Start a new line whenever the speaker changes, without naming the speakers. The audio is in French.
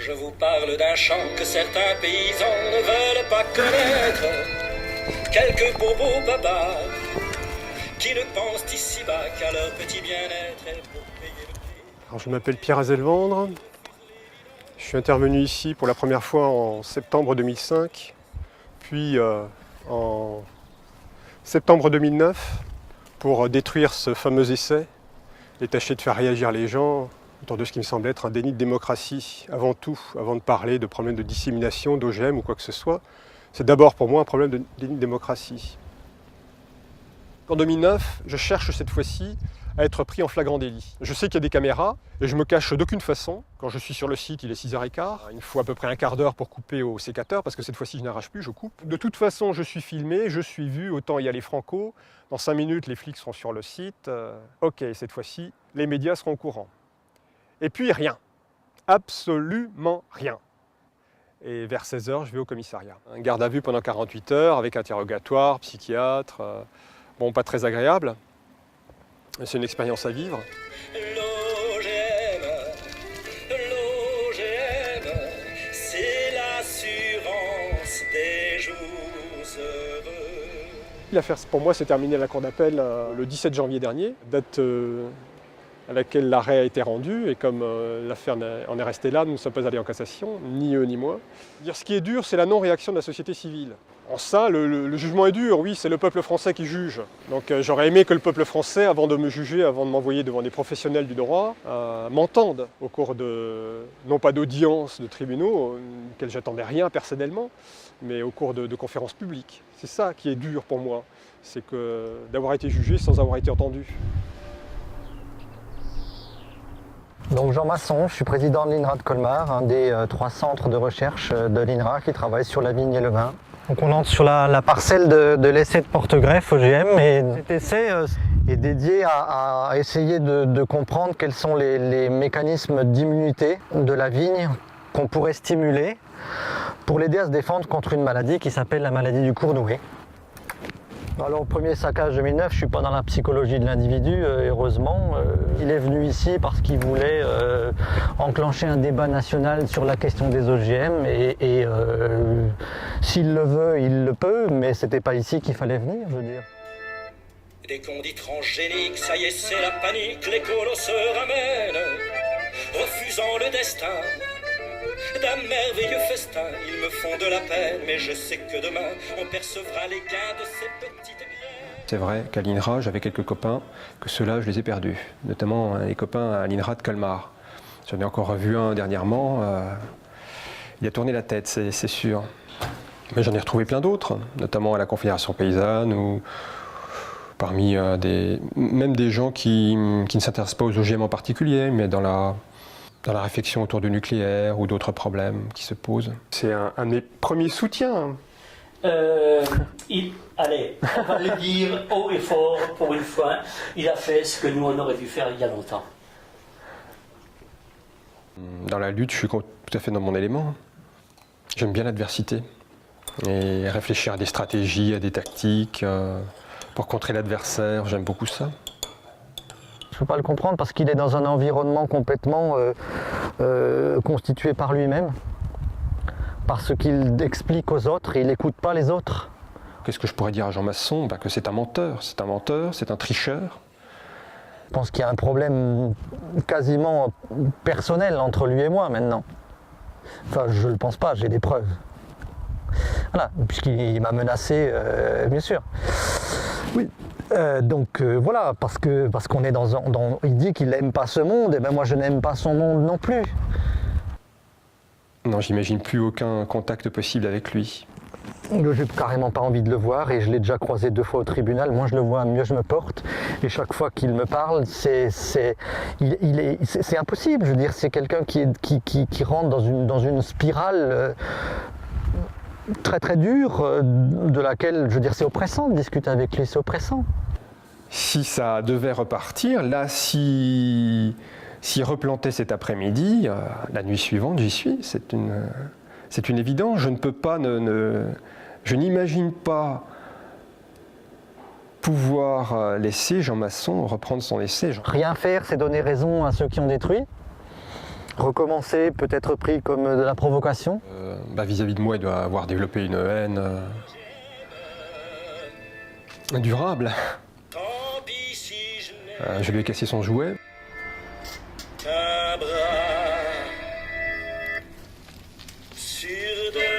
Je vous parle d'un chant que certains paysans ne veulent pas connaître. Quelques bobos babas qui ne pensent ici-bas qu'à leur petit bien-être et pour payer le prix.
Alors, je m'appelle Pierre Azelvandre. Je suis intervenu ici pour la première fois en septembre 2005, puis en septembre 2009 pour détruire ce fameux essai et tâcher de faire réagir les gens autour de ce qui me semble être un déni de démocratie avant tout, avant de parler de problèmes de dissémination, d'OGM ou quoi que ce soit. C'est d'abord pour moi un problème de déni de démocratie. En 2009, je cherche cette fois-ci à être pris en flagrant délit. Je sais qu'il y a des caméras et je me cache d'aucune façon. Quand je suis sur le site, il est 6h15. Il me faut à peu près un quart d'heure pour couper au sécateur parce que cette fois-ci, je n'arrache plus, je coupe. De toute façon, je suis filmé, je suis vu, autant y aller franco. Dans 5 minutes, les flics seront sur le site. Ok, cette fois-ci, les médias seront au courant. Et puis rien, absolument rien. Et vers 16h, je vais au commissariat. Un garde à vue pendant 48 heures avec interrogatoire, psychiatre. Bon, pas très agréable. C'est une expérience à vivre.
L'OGM, c'est l'assurance des jours heureux.
L'affaire, pour moi, s'est terminée à la cour d'appel le 17 janvier dernier, date à laquelle l'arrêt a été rendu. Et comme l'affaire en est restée là, nous ne sommes pas allés en cassation, ni eux ni moi. Ce qui est dur, c'est la non-réaction de la société civile. En ça, le jugement est dur, oui, c'est le peuple français qui juge. Donc j'aurais aimé que le peuple français, avant de me juger, avant de m'envoyer devant des professionnels du droit, m'entende au cours de, non pas d'audiences de tribunaux, auxquelles j'attendais rien personnellement, mais au cours de conférences publiques. C'est ça qui est dur pour moi, c'est que d'avoir été jugé sans avoir été entendu.
Donc Jean Masson, je suis président de l'INRA de Colmar, un des 3 centres de recherche de l'INRA qui travaille sur la vigne et le vin. Donc on entre sur la parcelle de l'essai de Portegreffe OGM et cet essai est dédié à essayer de comprendre quels sont les mécanismes d'immunité de la vigne qu'on pourrait stimuler pour l'aider à se défendre contre une maladie qui s'appelle la maladie du Cournouet. Alors au premier saccage 2009, je ne suis pas dans la psychologie de l'individu, heureusement. Il est venu ici parce qu'il voulait enclencher un débat national sur la question des OGM et s'il le veut, il le peut, mais c'était pas ici qu'il fallait venir, je veux dire.
Dès qu'on dit transgénique, ça y est, c'est la panique, les colos se ramènent, refusant le destin d'un merveilleux festin. Ils me font de la peine, mais je sais que demain, on percevra les gains de ces petites graines.
C'est vrai qu'à l'INRA, j'avais quelques copains, que ceux-là, je les ai perdus. Notamment les copains à l'INRA de Colmar. J'en ai encore revu un dernièrement. Il a tourné la tête, c'est sûr. Mais j'en ai retrouvé plein d'autres, notamment à la Confédération Paysanne ou parmi même des gens qui ne s'intéressent pas aux OGM en particulier, mais dans la réflexion autour du nucléaire ou d'autres problèmes qui se posent. C'est un de mes premiers soutiens.
Allez, on va le dire haut et fort pour une fois, il a fait ce que nous on aurait dû faire il y a longtemps.
Dans la lutte, je suis tout à fait dans mon élément. J'aime bien l'adversité et réfléchir à des stratégies, à des tactiques pour contrer l'adversaire, j'aime beaucoup ça.
Je ne peux pas le comprendre parce qu'il est dans un environnement complètement constitué par lui-même, parce qu'il explique aux autres et il n'écoute pas les autres.
Qu'est-ce que je pourrais dire à Jean Masson ? Que c'est un menteur, c'est un tricheur.
Je pense qu'il y a un problème quasiment personnel entre lui et moi maintenant. Enfin, je ne le pense pas, j'ai des preuves. Voilà, puisqu'il m'a menacé, bien sûr. Oui. Donc voilà, parce qu'on est il dit qu'il n'aime pas ce monde, et ben moi je n'aime pas son monde non plus.
Non, j'imagine plus aucun contact possible avec lui.
J'ai carrément pas envie de le voir et je l'ai déjà croisé 2 fois au tribunal. Moi je le vois, mieux je me porte. Et chaque fois qu'il me parle, c'est impossible. Je veux dire, c'est quelqu'un qui rentre dans une spirale très très dure, de laquelle, je veux dire, c'est oppressant de discuter avec lui, c'est oppressant.
Si ça devait repartir, là, s'il replantait cet après-midi, la nuit suivante, j'y suis, c'est une évidence. Je ne peux pas, je n'imagine pas pouvoir laisser Jean Masson reprendre son essai.
Rien faire, c'est donner raison à ceux qui ont détruit. recommencer peut être pris comme de la provocation.
Vis-à-vis de moi, il doit avoir développé une haine durable.
Tant pis si je n'ai
Je lui ai cassé son jouet.
qu'un bras sur deux.